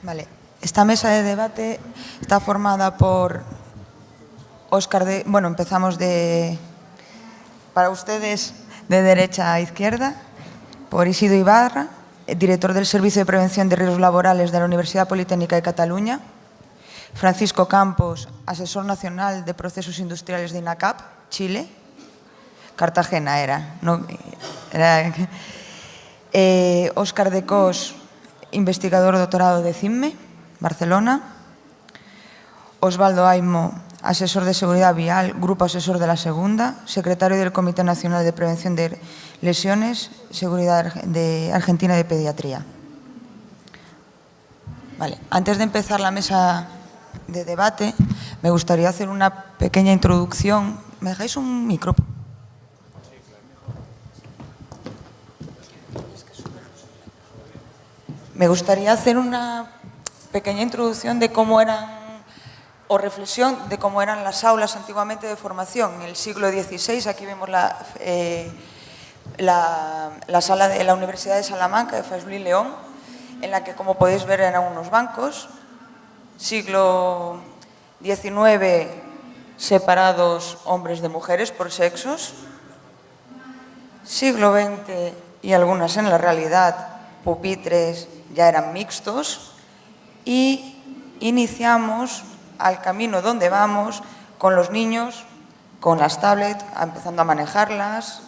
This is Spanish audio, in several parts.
Vale. Esta mesa de debate está formada por Óscar de... Bueno, empezamos para ustedes de derecha a izquierda, por Isidro Ibarra, director del Servicio de Prevención de Riesgos Laborales de la Universidad Politécnica de Cataluña, Francisco Campos, asesor nacional de procesos industriales de INACAP, Chile, Cartagena era, ¿no? Óscar de Cos, investigador doctorado de CIMME, Barcelona, Osvaldo Aimo, asesor de seguridad vial, grupo asesor de la segunda, secretario del Comité Nacional de Prevención de Lesiones, Seguridad de Argentina de Pediatría. Vale. Antes de empezar la mesa de debate, me gustaría hacer una pequeña introducción. ¿Me dejáis un micro? Me gustaría hacer una pequeña introducción de cómo eran, o reflexión de cómo eran las aulas antiguamente de formación. En el siglo XVI, aquí vemos la sala de la Universidad de Salamanca, de Fayulu y León, en la que, como podéis ver, eran unos bancos. Siglo XIX, separados hombres de mujeres por sexos. Siglo XX, y algunas en la realidad, pupitres ya eran mixtos. Y iniciamos al camino donde vamos con los niños, con las tablets, empezando a manejarlas.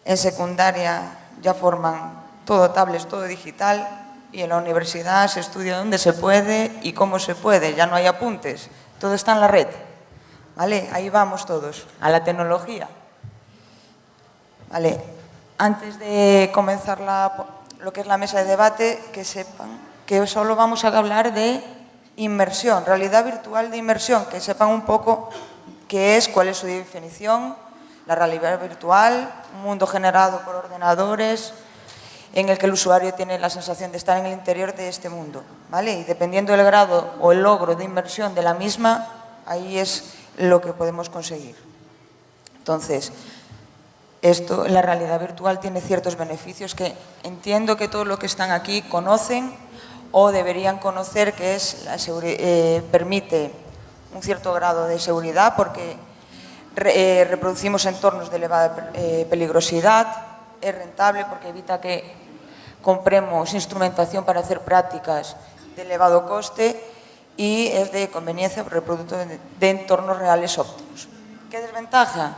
En secundaria ya forman todo tablets, todo digital, y en la universidad se estudia dónde se puede y cómo se puede, ya no hay apuntes, todo está en la red. ¿Vale? Ahí vamos todos, a la tecnología. ¿Vale? Antes de comenzar lo que es la mesa de debate, que sepan que solo vamos a hablar de inmersión, realidad virtual de inmersión, que sepan un poco qué es, cuál es su definición. La realidad virtual, un mundo generado por ordenadores en el que el usuario tiene la sensación de estar en el interior de este mundo, ¿vale? Y dependiendo del grado o el logro de inmersión de la misma, ahí es lo que podemos conseguir. Entonces, la realidad virtual tiene ciertos beneficios que entiendo que todos los que están aquí conocen o deberían conocer, que es permite un cierto grado de seguridad porque reproducimos entornos de elevada peligrosidad, es rentable porque evita que compremos instrumentación para hacer prácticas de elevado coste y es de conveniencia reproducto de entornos reales óptimos. ¿Qué desventaja?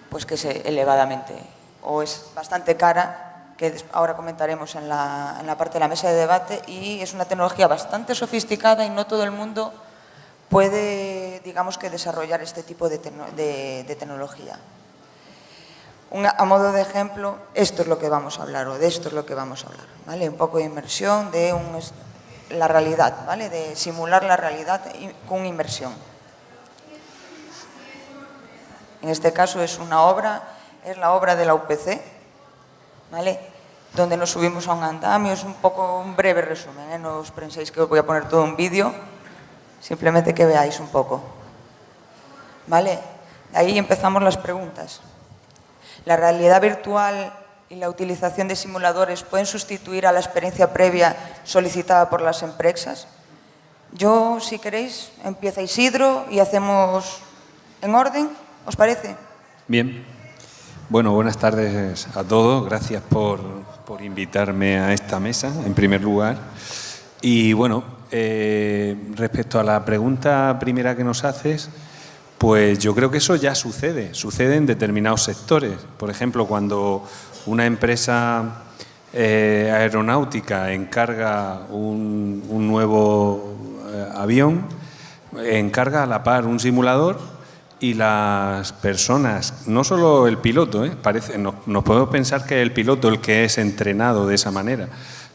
Pues que es elevadamente o es bastante cara, que ahora comentaremos en la parte de la mesa de debate, y es una tecnología bastante sofisticada y no todo el mundo puede, digamos, que desarrollar este tipo de tecnología. A modo de ejemplo, esto es lo que vamos a hablar, o de esto es lo que vamos a hablar, ¿vale? Un poco de inmersión de la realidad, ¿vale? De simular la realidad con inmersión. En este caso es la obra de la UPC, ¿vale? Donde nos subimos a un andamio. Es un poco un breve resumen, ¿eh? No os penséis que os voy a poner todo un vídeo, simplemente que veáis un poco, ¿vale? Ahí empezamos las preguntas. ¿La realidad virtual y la utilización de simuladores pueden sustituir a la experiencia previa solicitada por las empresas? Yo, si queréis, empieza Isidro y hacemos en orden, ¿os parece? Bien. Bueno, buenas tardes a todos. Gracias por invitarme a esta mesa, en primer lugar. Y bueno, respecto a la pregunta primera que nos haces, pues yo creo que eso ya sucede en determinados sectores. Por ejemplo, cuando una empresa aeronáutica encarga un nuevo avión, encarga a la par un simulador. Y las personas, no solo el piloto, nos podemos pensar que es el piloto el que es entrenado de esa manera,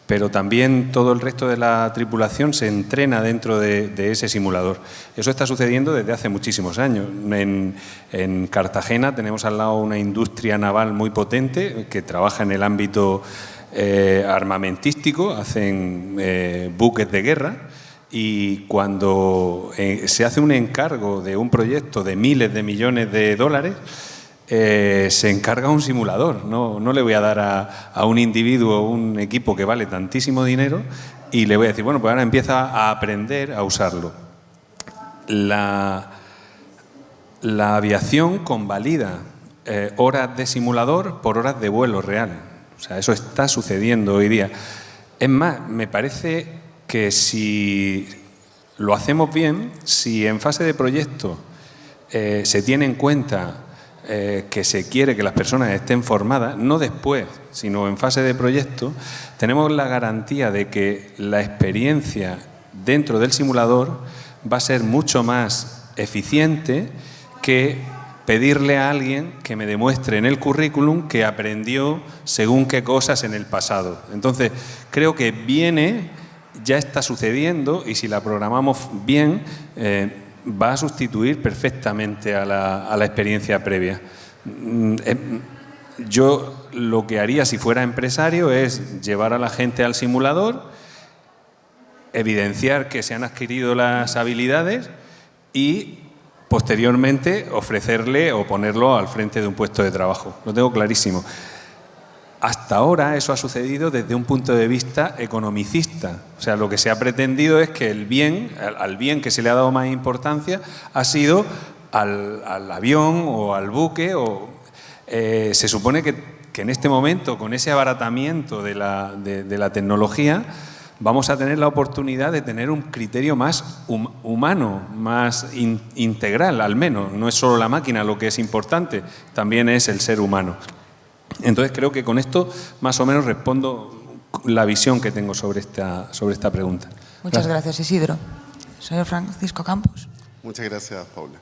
pero también todo el resto de la tripulación se entrena dentro de ese simulador. Eso está sucediendo desde hace muchísimos años. En Cartagena tenemos al lado una industria naval muy potente que trabaja en el ámbito armamentístico, hacen buques de guerra. Y cuando se hace un encargo de un proyecto de miles de millones de dólares, se encarga un simulador. No le voy a dar a un individuo un equipo que vale tantísimo dinero y le voy a decir, bueno, pues ahora empieza a aprender a usarlo. La aviación convalida horas de simulador por horas de vuelo real. O sea, eso está sucediendo hoy día. Es más, me parece que si lo hacemos bien, si en fase de proyecto se tiene en cuenta que se quiere que las personas estén formadas, no después, sino en fase de proyecto, tenemos la garantía de que la experiencia dentro del simulador va a ser mucho más eficiente que pedirle a alguien que me demuestre en el currículum que aprendió según qué cosas en el pasado. Entonces, creo que ya está sucediendo y si la programamos bien, va a sustituir perfectamente a la experiencia previa. Yo lo que haría si fuera empresario es llevar a la gente al simulador, evidenciar que se han adquirido las habilidades y posteriormente ofrecerle o ponerlo al frente de un puesto de trabajo. Lo tengo clarísimo. Hasta ahora eso ha sucedido desde un punto de vista economicista. O sea, lo que se ha pretendido es que al bien que se le ha dado más importancia ha sido al avión o al buque. Se supone que en este momento, con ese abaratamiento de la tecnología, vamos a tener la oportunidad de tener un criterio más humano, más integral, al menos. No es solo la máquina lo que es importante, también es el ser humano. Entonces creo que con esto más o menos respondo la visión que tengo sobre esta pregunta. Muchas gracias, Isidro. Señor Francisco Campos. Muchas gracias, Paula.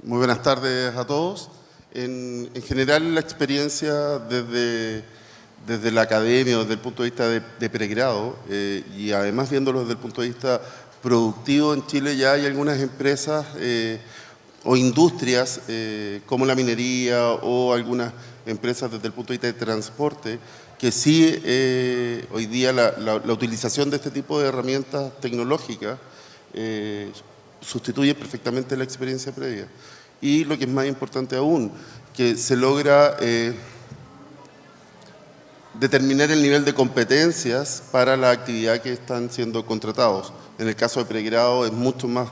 Muy buenas tardes a todos. En general, la experiencia desde la academia o desde el punto de vista de pregrado y además viéndolo desde el punto de vista productivo, en Chile ya hay algunas empresas o industrias como la minería o algunas empresas desde el punto de vista de transporte que sí hoy día la utilización de este tipo de herramientas tecnológicas sustituye perfectamente la experiencia previa. Y lo que es más importante aún, que se logra determinar el nivel de competencias para la actividad que están siendo contratados. En el caso de pregrado es mucho más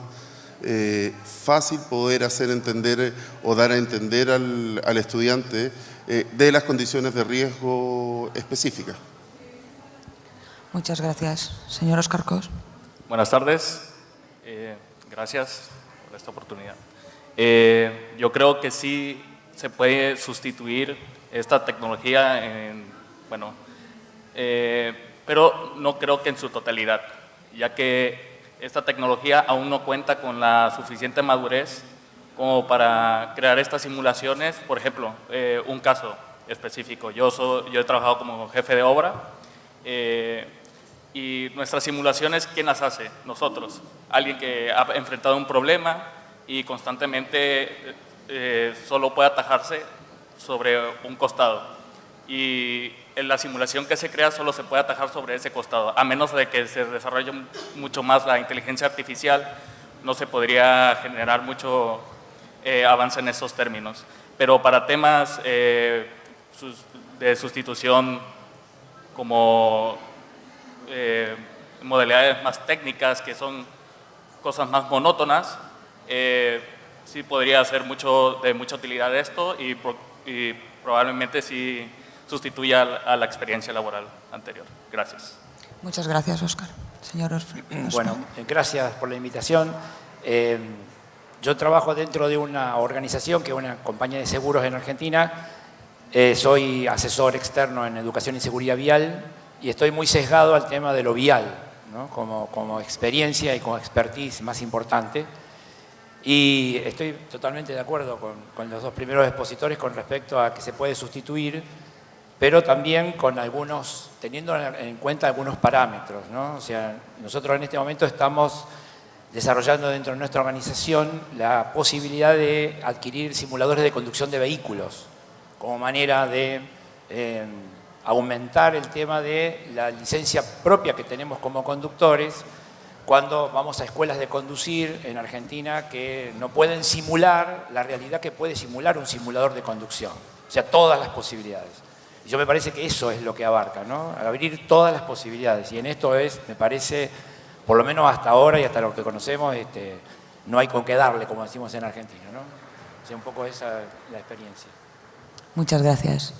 fácil poder hacer entender o dar a entender al estudiante de las condiciones de riesgo específicas. Muchas gracias. Señor Óscar Cos. Buenas tardes. Gracias por esta oportunidad. Yo creo que sí se puede sustituir esta tecnología pero no creo que en su totalidad, ya que esta tecnología aún no cuenta con la suficiente madurez como para crear estas simulaciones. Por ejemplo, un caso específico, yo he trabajado como jefe de obra y nuestras simulaciones, ¿quién las hace? Nosotros, alguien que ha enfrentado un problema y constantemente solo puede atajarse sobre un costado. Y en la simulación que se crea solo se puede atajar sobre ese costado, a menos de que se desarrolle mucho más la inteligencia artificial, no se podría generar mucho avance en esos términos. Pero para temas de sustitución como modalidades más técnicas, que son cosas más monótonas, sí podría ser de mucha utilidad esto y probablemente sí sustituya a la experiencia laboral anterior. Gracias. Muchas gracias, Óscar. Señor Óscar. Bueno, gracias por la invitación. Yo trabajo dentro de una organización que es una compañía de seguros en Argentina. Soy asesor externo en educación y seguridad vial y estoy muy sesgado al tema de lo vial, ¿no? como experiencia y como expertise más importante. Y estoy totalmente de acuerdo con los dos primeros expositores con respecto a que se puede sustituir, pero también teniendo en cuenta algunos parámetros, ¿no? O sea, nosotros en este momento estamos desarrollando dentro de nuestra organización la posibilidad de adquirir simuladores de conducción de vehículos como manera de aumentar el tema de la licencia propia que tenemos como conductores, cuando vamos a escuelas de conducir en Argentina que no pueden simular la realidad que puede simular un simulador de conducción. O sea, todas las posibilidades. Y yo me parece que eso es lo que abarca, ¿no? Abrir todas las posibilidades. Y en esto me parece, por lo menos hasta ahora y hasta lo que conocemos, no hay con qué darle, como decimos en Argentina, ¿no? O sea, un poco esa es la experiencia. Muchas gracias.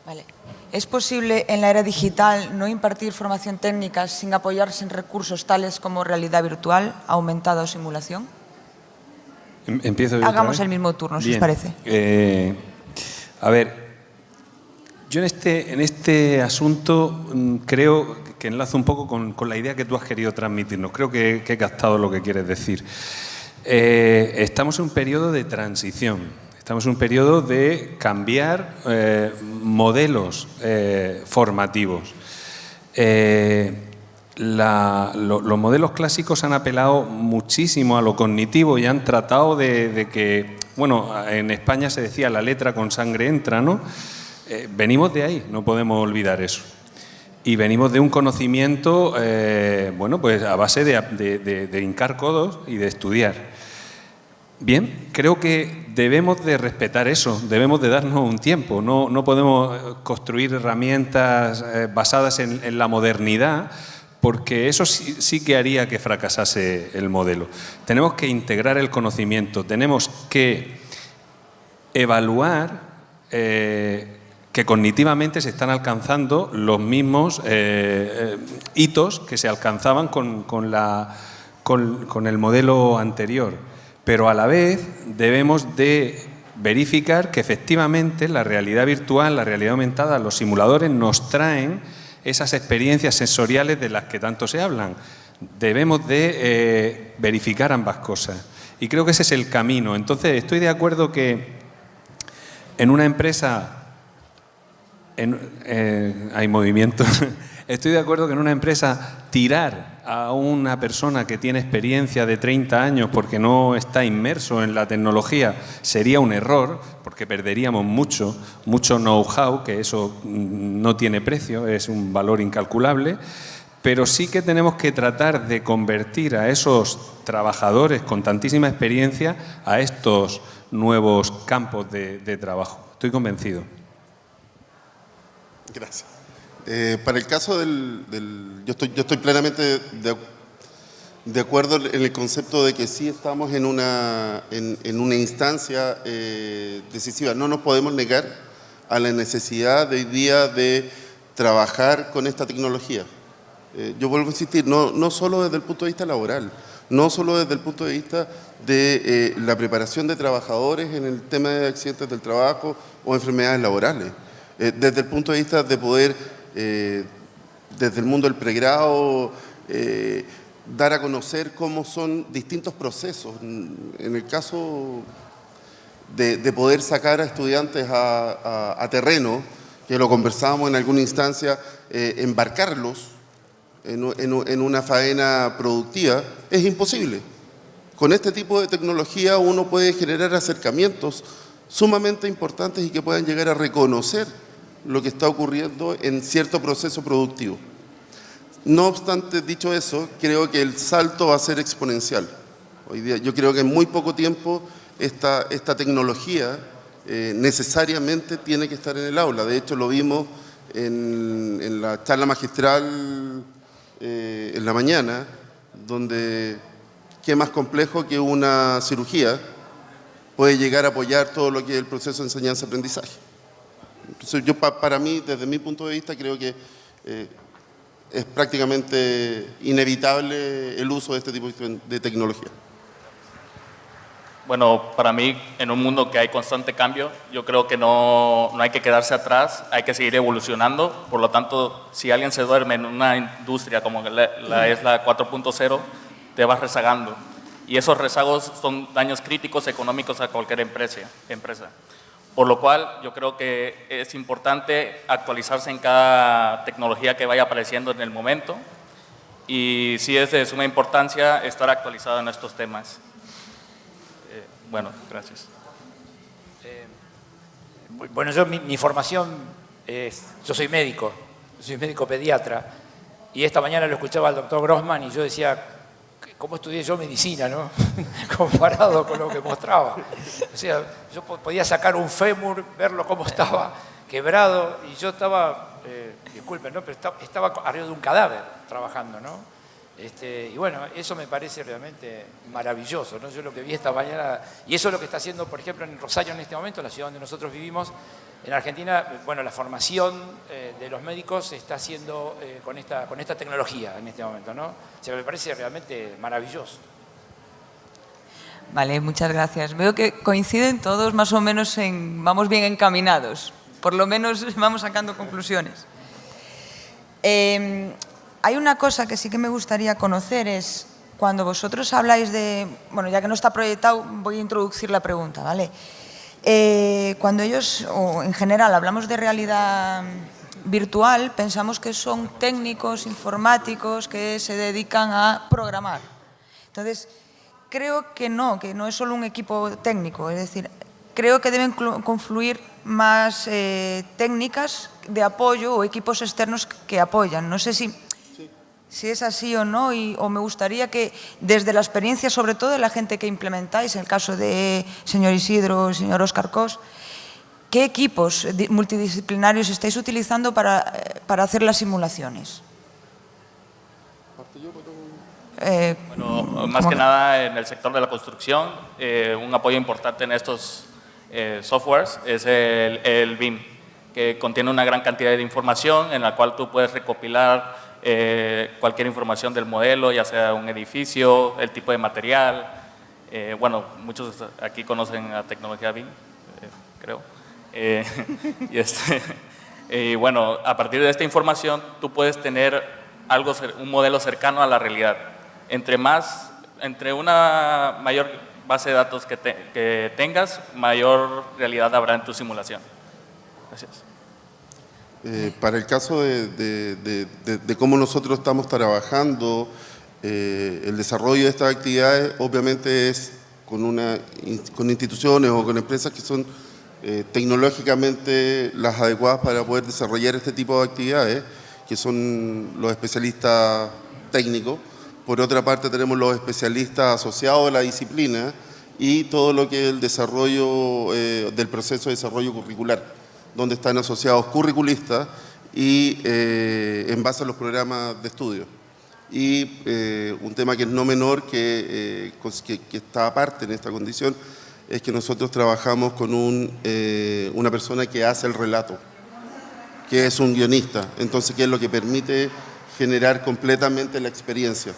Vale. ¿Es posible en la era digital no impartir formación técnica sin apoyarse en recursos tales como realidad virtual, aumentada o simulación? Empiezo yo. Hagamos el mismo turno, si os parece. A ver, yo en este asunto creo que enlazo un poco con la idea que tú has querido transmitirnos. Creo que he captado lo que quieres decir. Estamos en un periodo de transición. Estamos en un periodo de cambiar modelos formativos. Los modelos clásicos han apelado muchísimo a lo cognitivo y han tratado de que, bueno, en España se decía la letra con sangre entra, ¿no? Venimos de ahí, no podemos olvidar eso. Y venimos de un conocimiento, bueno, pues a base de hincar codos y de estudiar. Bien, creo que debemos de respetar eso, debemos de darnos un tiempo, no podemos construir herramientas basadas en la modernidad, porque eso sí que haría que fracasase el modelo. Tenemos que integrar el conocimiento, tenemos que evaluar que cognitivamente se están alcanzando los mismos hitos que se alcanzaban con el modelo anterior. Pero a la vez debemos de verificar que efectivamente la realidad virtual, la realidad aumentada, los simuladores nos traen esas experiencias sensoriales de las que tanto se hablan. Debemos de verificar ambas cosas. Y creo que ese es el camino. Entonces, estoy de acuerdo que en una empresa hay movimiento. Estoy de acuerdo que en una empresa tirar a una persona que tiene experiencia de 30 años porque no está inmerso en la tecnología sería un error, porque perderíamos mucho know-how, que eso no tiene precio, es un valor incalculable, pero sí que tenemos que tratar de convertir a esos trabajadores con tantísima experiencia a estos nuevos campos de trabajo. Estoy convencido. Gracias. Para el caso yo estoy plenamente de acuerdo en el concepto de que sí estamos en una instancia decisiva. No nos podemos negar a la necesidad de hoy día de trabajar con esta tecnología. Yo vuelvo a insistir, no solo desde el punto de vista laboral, no solo desde el punto de vista de la preparación de trabajadores en el tema de accidentes del trabajo o enfermedades laborales, desde el punto de vista de poder desde el mundo del pregrado, dar a conocer cómo son distintos procesos. En el caso de poder sacar a estudiantes a terreno, que lo conversábamos en alguna instancia, embarcarlos en una faena productiva, es imposible. Con este tipo de tecnología uno puede generar acercamientos sumamente importantes y que puedan llegar a reconocer lo que está ocurriendo en cierto proceso productivo. No obstante, dicho eso, creo que el salto va a ser exponencial. Hoy día, yo creo que en muy poco tiempo esta tecnología necesariamente tiene que estar en el aula. De hecho, lo vimos en la charla magistral en la mañana, donde qué más complejo que una cirugía puede llegar a apoyar todo lo que es el proceso de enseñanza-aprendizaje. Entonces, para mí, desde mi punto de vista, creo que es prácticamente inevitable el uso de este tipo de tecnología. Bueno, para mí, en un mundo que hay constante cambio, yo creo que no hay que quedarse atrás, hay que seguir evolucionando. Por lo tanto, si alguien se duerme en una industria como es la 4.0, te vas rezagando. Y esos rezagos son daños críticos económicos a cualquier empresa. Por lo cual, yo creo que es importante actualizarse en cada tecnología que vaya apareciendo en el momento. Y sí es de suma importancia estar actualizado en estos temas. Bueno, gracias. Bueno, mi formación es, yo soy médico soy médico pediatra, y esta mañana lo escuchaba al doctor Grossman y yo decía, ¿cómo estudié yo medicina, no? Comparado con lo que mostraba. O sea, yo podía sacar un fémur, verlo cómo estaba quebrado, y yo estaba, disculpen, ¿no? Pero estaba arriba de un cadáver trabajando, ¿no? Y bueno, eso me parece realmente maravilloso, ¿no? Yo lo que vi esta mañana, y eso es lo que está haciendo, por ejemplo, en Rosario en este momento, la ciudad donde nosotros vivimos, en Argentina, bueno, la formación de los médicos se está haciendo con esta tecnología en este momento, ¿no? O sea, me parece realmente maravilloso. Vale, muchas gracias. Veo que coinciden todos más o menos vamos bien encaminados, por lo menos vamos sacando conclusiones. Hay una cosa que sí que me gustaría conocer, es cuando vosotros habláis de, bueno, ya que no está proyectado, voy a introducir la pregunta, ¿vale? Cuando ellos, o en general, hablamos de realidad virtual, pensamos que son técnicos informáticos que se dedican a programar. Entonces, creo que no es solo un equipo técnico, es decir, creo que deben confluir más técnicas de apoyo o equipos externos que apoyan. No sé si es así o no, o me gustaría que desde la experiencia, sobre todo de la gente que implementáis, en el caso de señor Isidro, señor Óscar Cos, ¿qué equipos multidisciplinarios estáis utilizando para hacer las simulaciones? Bueno, más que nada en el sector de la construcción, un apoyo importante en estos softwares es el BIM, que contiene una gran cantidad de información en la cual tú puedes recopilar cualquier información del modelo, ya sea un edificio, el tipo de material. Bueno, muchos aquí conocen la tecnología BIM, creo. Y bueno, a partir de esta información tú puedes tener un modelo cercano a la realidad. Entre una mayor base de datos que tengas, mayor realidad habrá en tu simulación. Gracias. Para el caso de cómo nosotros estamos trabajando, el desarrollo de estas actividades obviamente es con instituciones o con empresas que son tecnológicamente las adecuadas para poder desarrollar este tipo de actividades, que son los especialistas técnicos. Por otra parte tenemos los especialistas asociados a la disciplina y todo lo que es el desarrollo del proceso de desarrollo curricular, donde están asociados curriculistas y en base a los programas de estudio. Y un tema que es no menor, que está aparte en esta condición, es que nosotros trabajamos con una persona que hace el relato, que es un guionista, entonces que es lo que permite generar completamente la experiencia.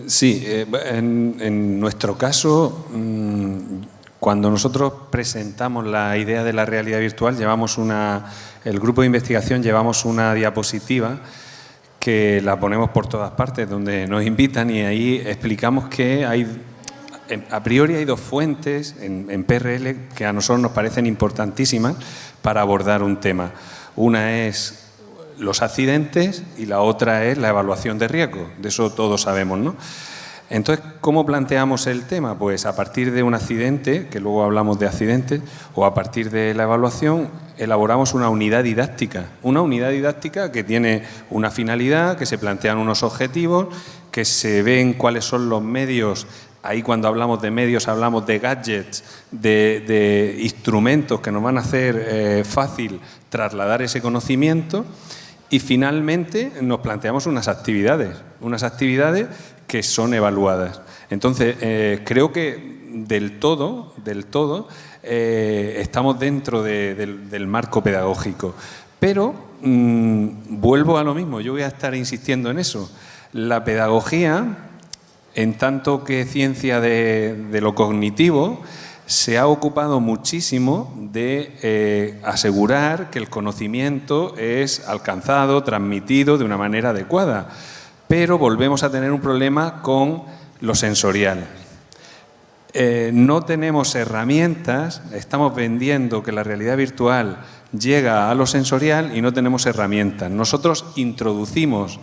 Sí, en nuestro caso, cuando nosotros presentamos la idea de la realidad virtual, el grupo de investigación llevamos una diapositiva que la ponemos por todas partes, donde nos invitan, y ahí explicamos que a priori hay dos fuentes en PRL que a nosotros nos parecen importantísimas para abordar un tema. Una es los accidentes y la otra es la evaluación de riesgo. De eso todos sabemos, ¿no? Entonces, ¿cómo planteamos el tema? Pues a partir de un accidente, que luego hablamos de accidentes, o a partir de la evaluación, elaboramos una unidad didáctica. Una unidad didáctica que tiene una finalidad, que se plantean unos objetivos, que se ven cuáles son los medios. Ahí cuando hablamos de medios hablamos de gadgets, de instrumentos que nos van a hacer fácil trasladar ese conocimiento. Y finalmente nos planteamos unas actividades que son evaluadas. Entonces, creo que del todo, estamos dentro del marco pedagógico. Pero vuelvo a lo mismo, yo voy a estar insistiendo en eso. La pedagogía, en tanto que ciencia de lo cognitivo, se ha ocupado muchísimo de asegurar que el conocimiento es alcanzado, transmitido de una manera adecuada. Pero volvemos a tener un problema con lo sensorial. No tenemos herramientas, estamos vendiendo que la realidad virtual llega a lo sensorial y no tenemos herramientas. Nosotros introducimos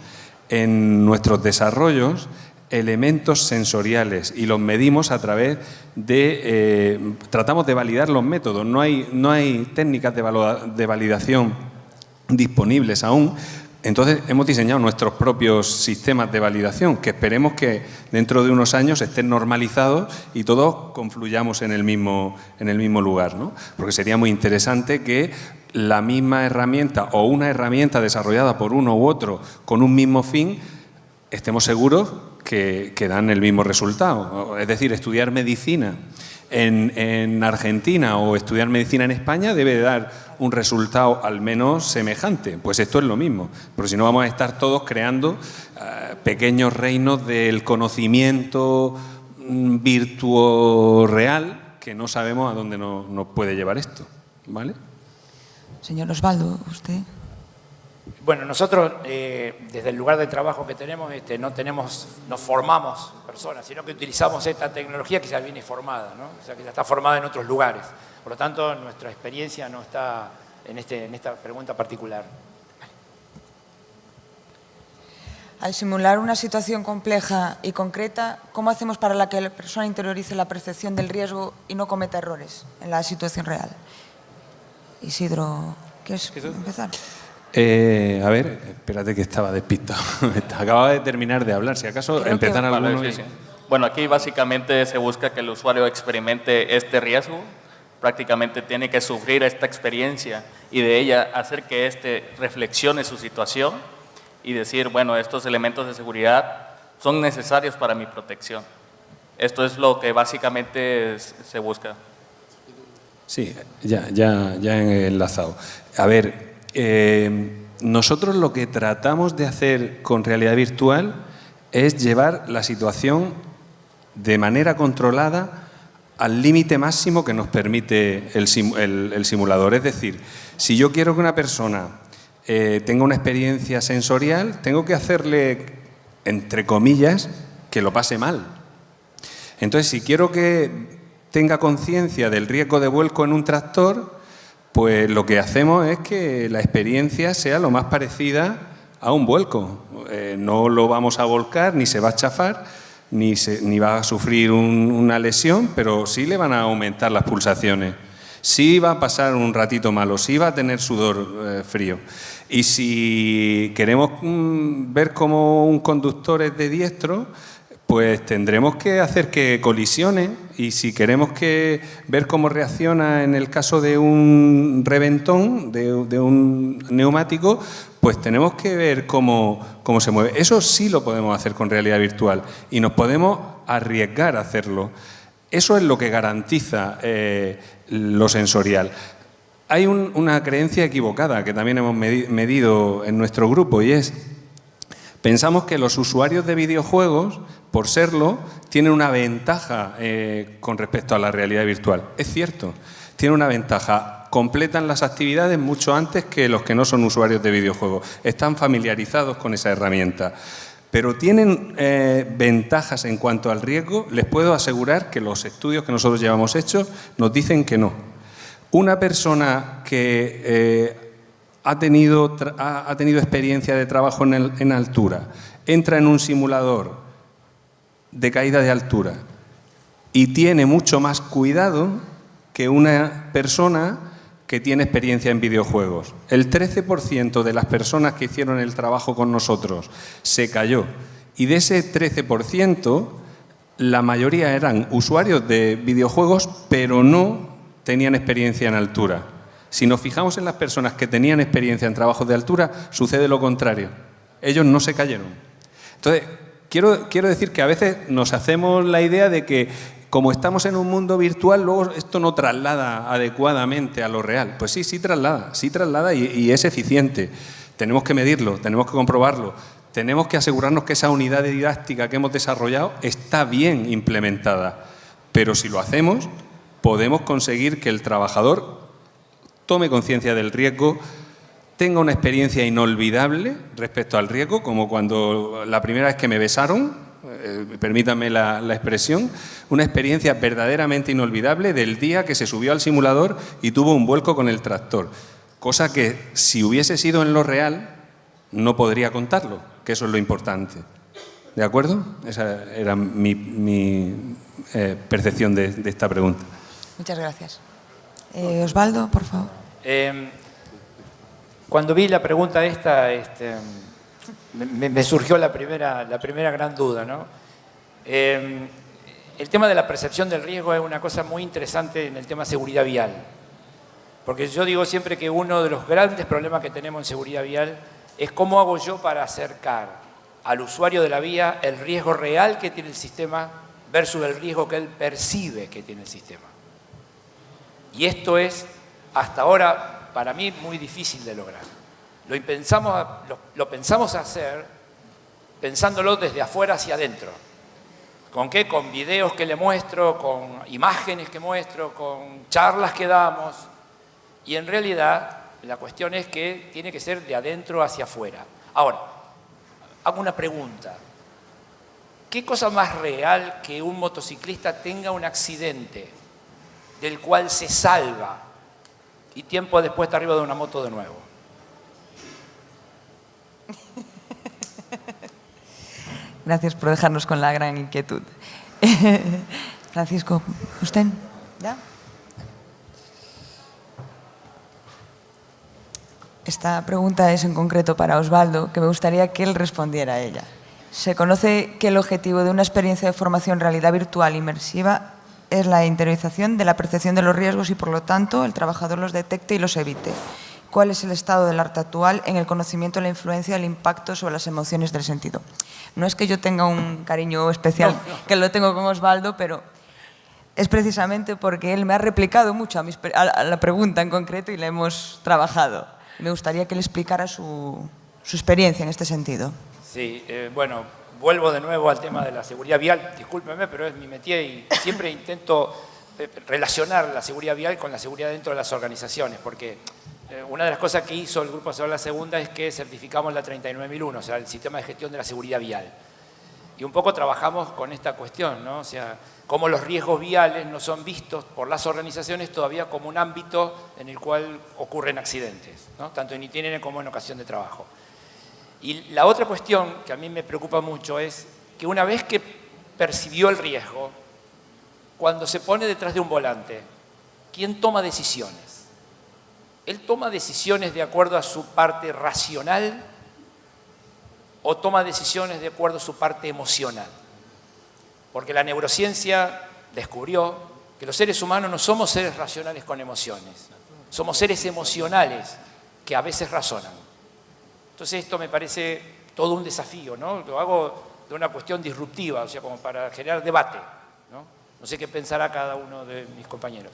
en nuestros desarrollos elementos sensoriales y los medimos a través tratamos de validar los métodos. No hay técnicas de validación disponibles aún. Entonces hemos diseñado nuestros propios sistemas de validación que esperemos que dentro de unos años estén normalizados y todos confluyamos en el mismo lugar, ¿no? Porque sería muy interesante que la misma herramienta o una herramienta desarrollada por uno u otro con un mismo fin, estemos seguros que dan el mismo resultado. Es decir, estudiar medicina en Argentina o estudiar medicina en España debe de dar un resultado al menos semejante. Pues esto es lo mismo, porque si no vamos a estar todos creando pequeños reinos del conocimiento virtuo real que no sabemos a dónde nos puede llevar esto, ¿vale? Señor Osvaldo, usted. Bueno, nosotros desde el lugar de trabajo que tenemos, no formamos personas, sino que utilizamos esta tecnología que ya viene formada, ¿no? O sea, que ya está formada en otros lugares. Por lo tanto, nuestra experiencia no está en esta pregunta particular. Al simular una situación compleja y concreta, ¿cómo hacemos para que la persona interiorice la percepción del riesgo y no cometa errores en la situación real? Isidro, ¿quieres empezar? A ver, espérate que estaba despistado. Acababa de terminar de hablar. Si acaso empezar alguno. Sí. Bueno, aquí básicamente se busca que el usuario experimente este riesgo. Prácticamente tiene que sufrir esta experiencia y de ella hacer que éste reflexione su situación y decir, bueno, estos elementos de seguridad son necesarios para mi protección. Esto es lo que básicamente se busca. Sí, ya he enlazado. A ver, nosotros lo que tratamos de hacer con realidad virtual es llevar la situación de manera controlada al límite máximo que nos permite el simulador. Es decir, si yo quiero que una persona tenga una experiencia sensorial, tengo que hacerle, entre comillas, que lo pase mal. Entonces, si quiero que tenga conciencia del riesgo de vuelco en un tractor, pues lo que hacemos es que la experiencia sea lo más parecida a un vuelco. No lo vamos a volcar, ni se va a chafar, ni va a sufrir una lesión, pero sí le van a aumentar las pulsaciones. Sí va a pasar un ratito malo, sí va a tener sudor frío. Y si queremos ver cómo un conductor es de diestro, pues tendremos que hacer que colisione, y si queremos ver cómo reacciona en el caso de un reventón, de un neumático, pues tenemos que ver cómo se mueve. Eso sí lo podemos hacer con realidad virtual y nos podemos arriesgar a hacerlo. Eso es lo que garantiza lo sensorial. Hay una creencia equivocada que también hemos medido en nuestro grupo, y es: pensamos que los usuarios de videojuegos, por serlo, tienen una ventaja con respecto a la realidad virtual. Es cierto, tienen una ventaja. Completan las actividades mucho antes que los que no son usuarios de videojuegos. Están familiarizados con esa herramienta. Pero tienen ventajas en cuanto al riesgo. Les puedo asegurar que los estudios que nosotros llevamos hechos nos dicen que no. Una persona que ha tenido experiencia de trabajo en altura, entra en un simulador de caída de altura y tiene mucho más cuidado que una persona que tiene experiencia en videojuegos. El 13% de las personas que hicieron el trabajo con nosotros se cayó, y de ese 13%, la mayoría eran usuarios de videojuegos, pero no tenían experiencia en altura. Si nos fijamos en las personas que tenían experiencia en trabajos de altura, sucede lo contrario. Ellos no se cayeron. Entonces, quiero decir que a veces nos hacemos la idea de que, como estamos en un mundo virtual, luego esto no traslada adecuadamente a lo real. Pues sí traslada y es eficiente. Tenemos que medirlo, tenemos que comprobarlo, tenemos que asegurarnos que esa unidad didáctica que hemos desarrollado está bien implementada. Pero si lo hacemos, podemos conseguir que el trabajador tome conciencia del riesgo, tenga una experiencia inolvidable respecto al riesgo, como cuando la primera vez que me besaron, permítanme la expresión, una experiencia verdaderamente inolvidable del día que se subió al simulador y tuvo un vuelco con el tractor. Cosa que, si hubiese sido en lo real, no podría contarlo, que eso es lo importante. ¿De acuerdo? Esa era mi percepción de esta pregunta. Muchas gracias. Osvaldo, por favor. Cuando vi la pregunta esta, me surgió la primera gran duda, ¿no? El tema de la percepción del riesgo es una cosa muy interesante en el tema seguridad vial. Porque yo digo siempre que uno de los grandes problemas que tenemos en seguridad vial es cómo hago yo para acercar al usuario de la vía el riesgo real que tiene el sistema versus el riesgo que él percibe que tiene el sistema. Y esto es, hasta ahora, para mí, muy difícil de lograr. Lo pensamos hacer pensándolo desde afuera hacia adentro. ¿Con qué? Con videos que le muestro, con imágenes que muestro, con charlas que damos. Y en realidad, la cuestión es que tiene que ser de adentro hacia afuera. Ahora, hago una pregunta. ¿Qué cosa más real que un motociclista tenga un accidente del cual se salva y tiempo después está arriba de una moto de nuevo? Gracias por dejarnos con la gran inquietud. Francisco, ¿usted? ¿Ya? Esta pregunta es en concreto para Osvaldo, que me gustaría que él respondiera a ella. Se conoce que el objetivo de una experiencia de formación realidad virtual inmersiva es la interiorización de la percepción de los riesgos y, por lo tanto, el trabajador los detecte y los evite. ¿Cuál es el estado del arte actual en el conocimiento de la influencia del impacto sobre las emociones del sentido? No es que yo tenga un cariño especial, que lo tengo con Osvaldo, pero es precisamente porque él me ha replicado mucho a la pregunta en concreto y la hemos trabajado. Me gustaría que él explicara su experiencia en este sentido. Sí, bueno, vuelvo de nuevo al tema de la seguridad vial. Discúlpeme, pero es mi métier y siempre intento relacionar la seguridad vial con la seguridad dentro de las organizaciones, porque una de las cosas que hizo el Grupo Asesor La Segunda es que certificamos la 39001, o sea, el sistema de gestión de la seguridad vial. Y un poco trabajamos con esta cuestión, ¿no? O sea, cómo los riesgos viales no son vistos por las organizaciones todavía como un ámbito en el cual ocurren accidentes, ¿no? Tanto en itinerario como en ocasión de trabajo. Y la otra cuestión que a mí me preocupa mucho es que una vez que percibió el riesgo, cuando se pone detrás de un volante, ¿quién toma decisiones? ¿Él toma decisiones de acuerdo a su parte racional o toma decisiones de acuerdo a su parte emocional? Porque la neurociencia descubrió que los seres humanos no somos seres racionales con emociones, somos seres emocionales que a veces razonan. Entonces esto me parece todo un desafío, ¿no? Lo hago de una cuestión disruptiva, o sea, como para generar debate, ¿no? No sé qué pensará cada uno de mis compañeros.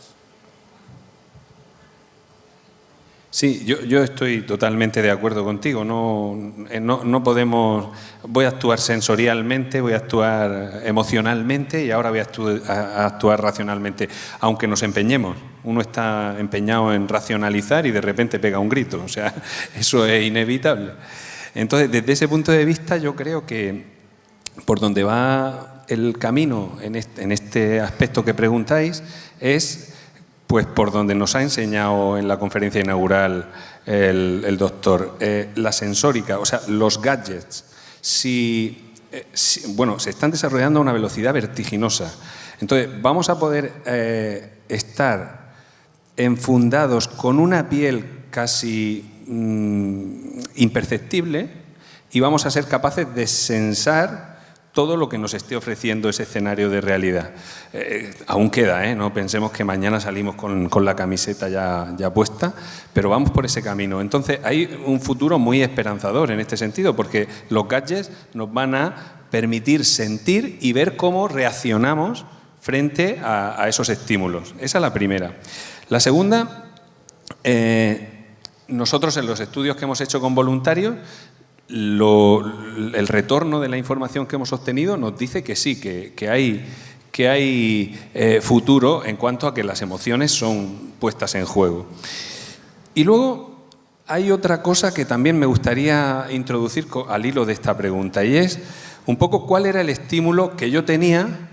Sí, yo estoy totalmente de acuerdo contigo. No podemos... Voy a actuar sensorialmente, voy a actuar emocionalmente y ahora voy a actuar racionalmente, aunque nos empeñemos. Uno está empeñado en racionalizar y de repente pega un grito. O sea, eso es inevitable. Entonces, desde ese punto de vista, yo creo que por donde va el camino en este aspecto que preguntáis es... Pues por donde nos ha enseñado en la conferencia inaugural el doctor, la sensórica, o sea, los gadgets, bueno, se están desarrollando a una velocidad vertiginosa. Entonces, vamos a poder estar enfundados con una piel casi imperceptible y vamos a ser capaces de sensar todo lo que nos esté ofreciendo ese escenario de realidad. Aún queda, no pensemos que mañana salimos con la camiseta ya puesta, pero vamos por ese camino. Entonces hay un futuro muy esperanzador en este sentido, porque los gadgets nos van a permitir sentir y ver cómo reaccionamos frente a esos estímulos. Esa es la primera. La segunda, nosotros en los estudios que hemos hecho con voluntarios, el retorno de la información que hemos obtenido nos dice que sí, que hay futuro en cuanto a que las emociones son puestas en juego. Y luego hay otra cosa que también me gustaría introducir al hilo de esta pregunta, y es un poco cuál era el estímulo que yo tenía.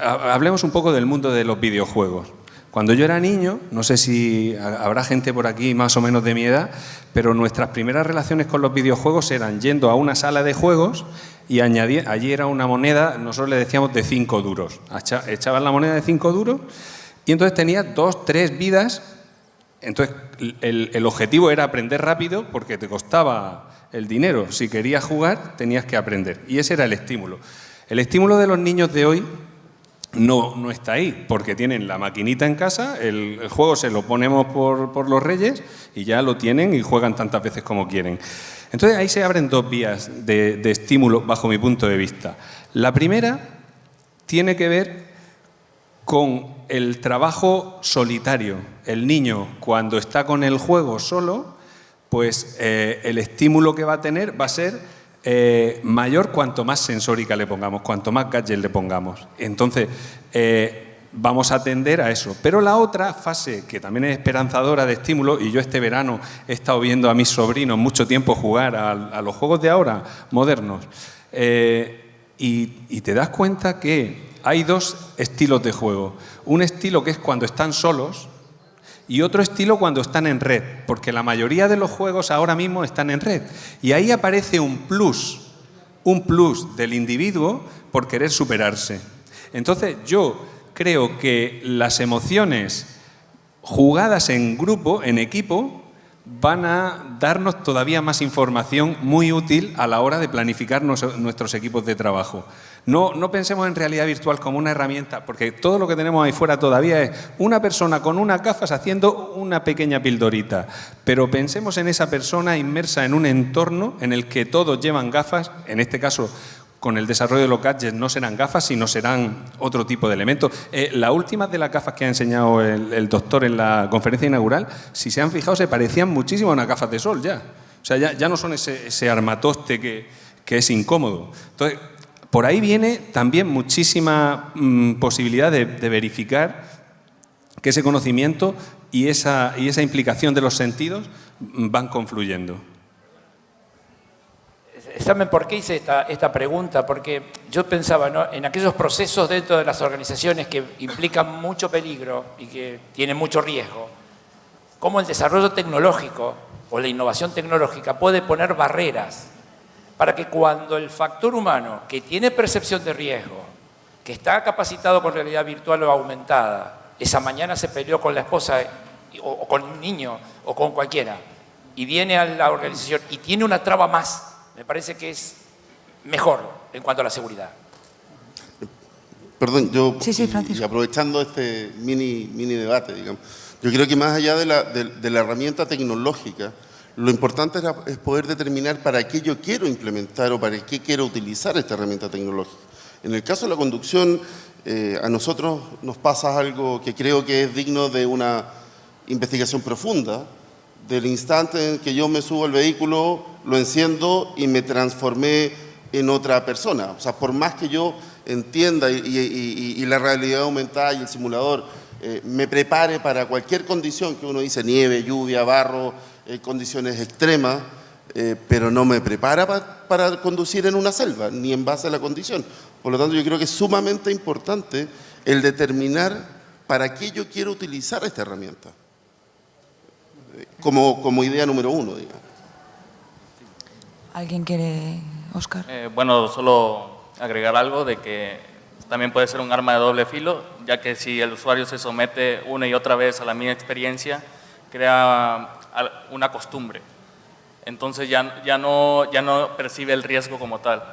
Hablemos un poco del mundo de los videojuegos. Cuando yo era niño, no sé si habrá gente por aquí más o menos de mi edad, pero nuestras primeras relaciones con los videojuegos eran yendo a una sala de juegos y allí era una moneda, nosotros le decíamos de 5 duros. Echabas la moneda de 5 duros y entonces tenías 2, 3 vidas Entonces, el objetivo era aprender rápido porque te costaba el dinero. Si querías jugar, tenías que aprender. Y ese era el estímulo. El estímulo de los niños de hoy no está ahí, porque tienen la maquinita en casa, el juego se lo ponemos por los Reyes y ya lo tienen y juegan tantas veces como quieren. Entonces ahí se abren dos vías de estímulo bajo mi punto de vista. La primera tiene que ver con el trabajo solitario. El niño, cuando está con el juego solo, pues el estímulo que va a tener va a ser mayor cuanto más sensórica le pongamos, cuanto más gadget le pongamos. Entonces, vamos a atender a eso. Pero la otra fase, que también es esperanzadora de estímulo, y yo este verano he estado viendo a mis sobrinos mucho tiempo jugar a los juegos de ahora, modernos, y te das cuenta que hay dos estilos de juego. Un estilo que es cuando están solos, y otro estilo cuando están en red, porque la mayoría de los juegos ahora mismo están en red. Y ahí aparece un plus del individuo por querer superarse. Entonces yo creo que las emociones jugadas en grupo, en equipo, van a darnos todavía más información muy útil a la hora de planificar nuestros equipos de trabajo. No pensemos en realidad virtual como una herramienta, porque todo lo que tenemos ahí fuera todavía es una persona con unas gafas haciendo una pequeña pildorita. Pero pensemos en esa persona inmersa en un entorno en el que todos llevan gafas, en este caso con el desarrollo de los gadgets no serán gafas, sino serán otro tipo de elementos. La última de las gafas que ha enseñado el doctor en la conferencia inaugural, si se han fijado, se parecían muchísimo a unas gafas de sol ya. O sea, ya no son ese armatoste que es incómodo. Entonces, por ahí viene también muchísima posibilidad de verificar que ese conocimiento y esa implicación de los sentidos van confluyendo. ¿Saben por qué hice esta pregunta? Porque yo pensaba, ¿no?, en aquellos procesos dentro de las organizaciones que implican mucho peligro y que tienen mucho riesgo, cómo el desarrollo tecnológico o la innovación tecnológica puede poner barreras para que cuando el factor humano que tiene percepción de riesgo, que está capacitado con realidad virtual o aumentada, esa mañana se peleó con la esposa o con un niño o con cualquiera y viene a la organización y tiene una traba más, me parece que es mejor en cuanto a la seguridad. Perdón, yo, sí, Francisco. Y aprovechando este mini debate, digamos, yo creo que más allá de la herramienta tecnológica, lo importante es poder determinar para qué yo quiero implementar o para qué quiero utilizar esta herramienta tecnológica. En el caso de la conducción, a nosotros nos pasa algo que creo que es digno de una investigación profunda. Del instante en que yo me subo al vehículo, lo enciendo y me transformé en otra persona. O sea, por más que yo entienda y la realidad aumentada y el simulador me prepare para cualquier condición que uno dice, nieve, lluvia, barro, condiciones extremas, pero no me prepara para conducir en una selva, ni en base a la condición. Por lo tanto, yo creo que es sumamente importante el determinar para qué yo quiero utilizar esta herramienta, como idea número uno, digamos. ¿Alguien quiere, Óscar? Bueno, solo agregar algo de que también puede ser un arma de doble filo, ya que si el usuario se somete una y otra vez a la misma experiencia, crea una costumbre. Entonces ya no percibe el riesgo como tal.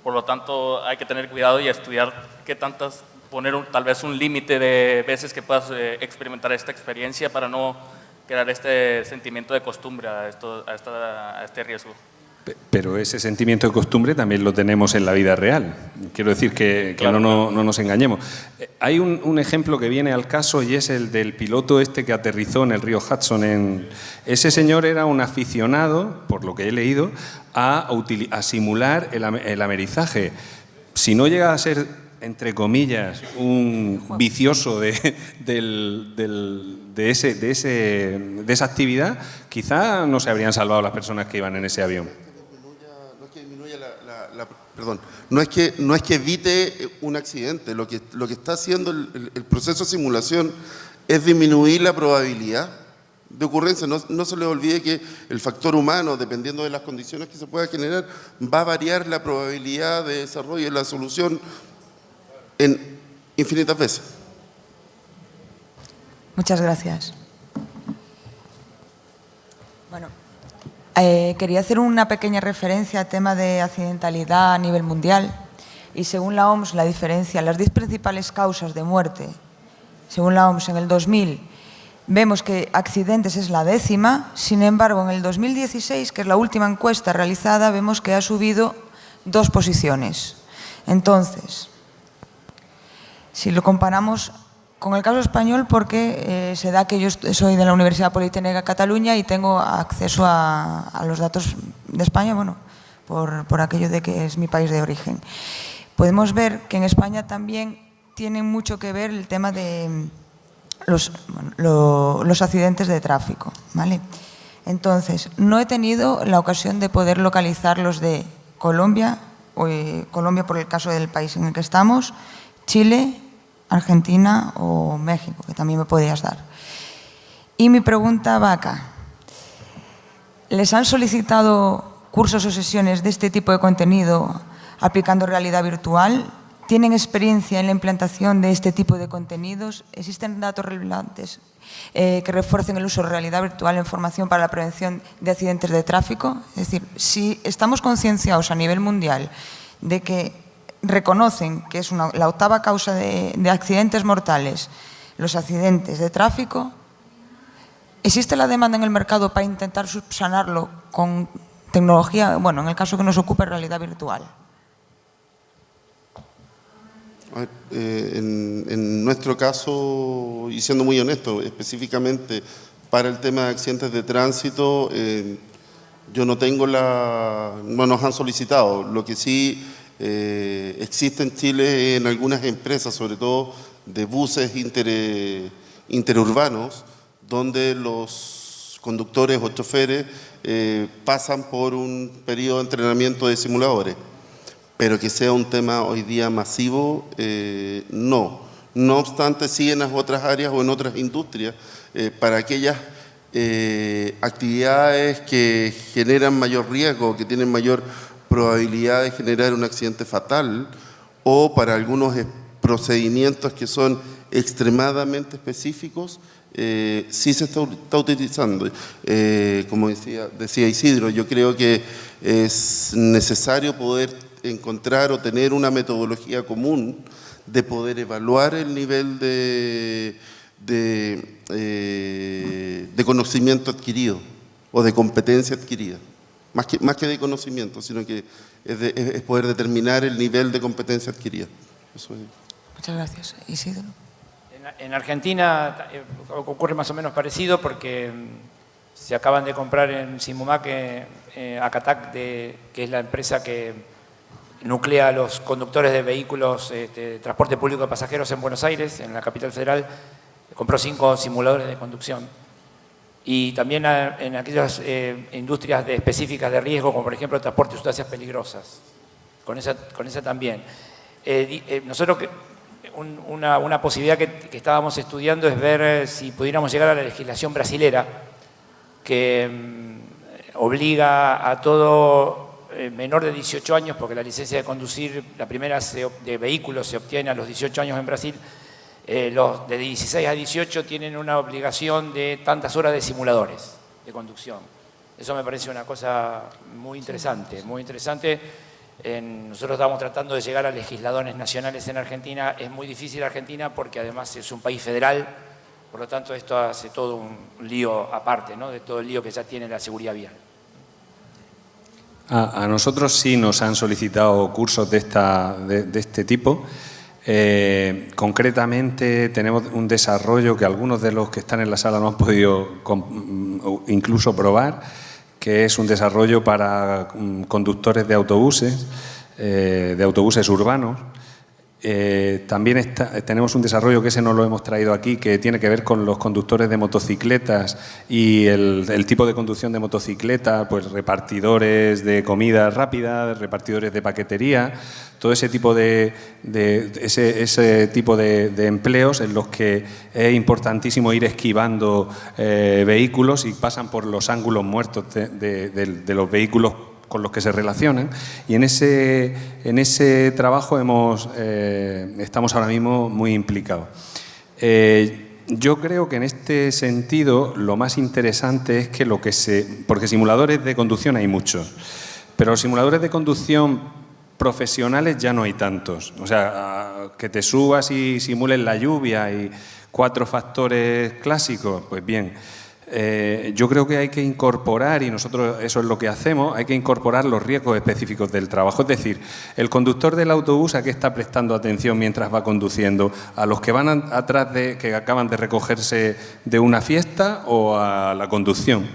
Por lo tanto, hay que tener cuidado y estudiar qué tantas, poner tal vez un límite de veces que puedas experimentar esta experiencia para no crear este sentimiento de costumbre a este riesgo. Pero ese sentimiento de costumbre también lo tenemos en la vida real. Quiero decir que claro, no nos engañemos. Hay un ejemplo que viene al caso y es el del piloto este que aterrizó en el río Hudson. Ese señor era un aficionado, por lo que he leído, a simular el amerizaje. Si no llega a ser, entre comillas, un vicioso de esa actividad, quizá no se habrían salvado las personas que iban en ese avión. No es que evite un accidente, lo que está haciendo el proceso de simulación es disminuir la probabilidad de ocurrencia. No se les olvide que el factor humano, dependiendo de las condiciones que se pueda generar, va a variar la probabilidad de desarrollo de la solución en infinitas veces. Muchas gracias. Bueno, quería hacer una pequeña referencia al tema de accidentalidad a nivel mundial. Y según la OMS, la diferencia, las 10 principales causas de muerte, según la OMS en el 2000, vemos que accidentes es la 10ª, sin embargo, en el 2016, que es la última encuesta realizada, vemos que ha subido 2 posiciones. Entonces, si lo comparamos con el caso español, porque se da que yo soy de la Universidad Politécnica de Cataluña y tengo acceso a los datos de España, bueno, por aquello de que es mi país de origen. Podemos ver que en España también tiene mucho que ver el tema de los accidentes de tráfico, ¿vale? Entonces, no he tenido la ocasión de poder localizar los de Colombia, Colombia por el caso del país en el que estamos, Chile, Argentina o México, que también me podrías dar. Y mi pregunta va acá. ¿Les han solicitado cursos o sesiones de este tipo de contenido aplicando realidad virtual? ¿Tienen experiencia en la implantación de este tipo de contenidos? ¿Existen datos relevantes que refuercen el uso de realidad virtual en formación para la prevención de accidentes de tráfico? Es decir, si estamos concienciados a nivel mundial de que reconocen que es la 8ª causa de accidentes mortales, los accidentes de tráfico, ¿existe la demanda en el mercado para intentar subsanarlo con tecnología, bueno, en el caso que nos ocupe, realidad virtual? En nuestro caso, y siendo muy honesto, específicamente para el tema de accidentes de tránsito, yo no tengo no nos han solicitado. Lo que sí existe en Chile en algunas empresas, sobre todo de buses interurbanos, donde los conductores o choferes pasan por un periodo de entrenamiento de simuladores. Pero que sea un tema hoy día masivo, no. No obstante, sí en las otras áreas o en otras industrias, para aquellas actividades que generan mayor riesgo, que tienen mayor probabilidad de generar un accidente fatal, o para algunos procedimientos que son extremadamente específicos, sí se está utilizando. Como decía Isidro, yo creo que es necesario poder encontrar o tener una metodología común de poder evaluar el nivel de conocimiento adquirido o de competencia adquirida. Más que de conocimiento, sino que es poder determinar el nivel de competencia adquirida. Eso es. Muchas gracias. Isidro. En Argentina ocurre más o menos parecido porque se acaban de comprar en Simumac Acatac, que es la empresa que nuclea a los conductores de vehículos de transporte público de pasajeros en Buenos Aires, en la capital federal. Compró 5 simuladores de conducción. Y también en aquellas industrias específicas de riesgo, como por ejemplo el transporte de sustancias peligrosas. Con esa también. Nosotros, una posibilidad que estábamos estudiando es ver si pudiéramos llegar a la legislación brasilera, que obliga a todo menor de 18 años, porque la licencia de conducir, la primera de vehículos se obtiene a los 18 años en Brasil. Los de 16 a 18 tienen una obligación de tantas horas de simuladores de conducción. Eso me parece una cosa muy interesante, muy interesante. Nosotros estamos tratando de llegar a legisladores nacionales en Argentina. Es muy difícil Argentina porque además es un país federal, por lo tanto esto hace todo un lío aparte, ¿no?, de todo el lío que ya tiene la seguridad vial. A nosotros sí nos han solicitado cursos de este tipo. Concretamente tenemos un desarrollo que algunos de los que están en la sala no han podido incluso probar, que es un desarrollo para conductores de autobuses urbanos. También tenemos un desarrollo que ese no lo hemos traído aquí, que tiene que ver con los conductores de motocicletas y el tipo de conducción de motocicleta, pues repartidores de comida rápida, repartidores de paquetería, todo ese tipo de empleos en los que es importantísimo ir esquivando vehículos y pasan por los ángulos muertos de los vehículos con los que se relacionan, y en ese trabajo estamos ahora mismo muy implicados. yo creo que en este sentido lo más interesante es que porque simuladores de conducción hay muchos, pero los simuladores de conducción profesionales ya no hay tantos. O sea, que te subas y simules la lluvia y 4 factores clásicos, pues bien. Yo creo que hay que incorporar, y nosotros eso es lo que hacemos, hay que incorporar los riesgos específicos del trabajo. Es decir, el conductor del autobús, ¿a qué está prestando atención mientras va conduciendo? ¿A los que van atrás que acaban de recogerse de una fiesta o a la conducción?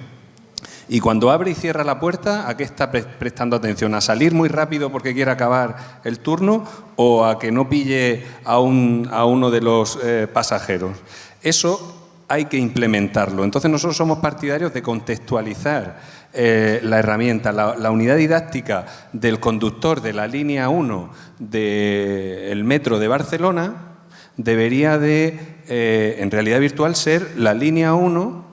Y cuando abre y cierra la puerta, ¿a qué está prestando atención? ¿A salir muy rápido porque quiere acabar el turno o a que no pille a uno de los pasajeros? Eso hay que implementarlo. Entonces nosotros somos partidarios de contextualizar la herramienta, la unidad didáctica del conductor de la línea 1 del metro de Barcelona debería en realidad virtual, ser la línea 1,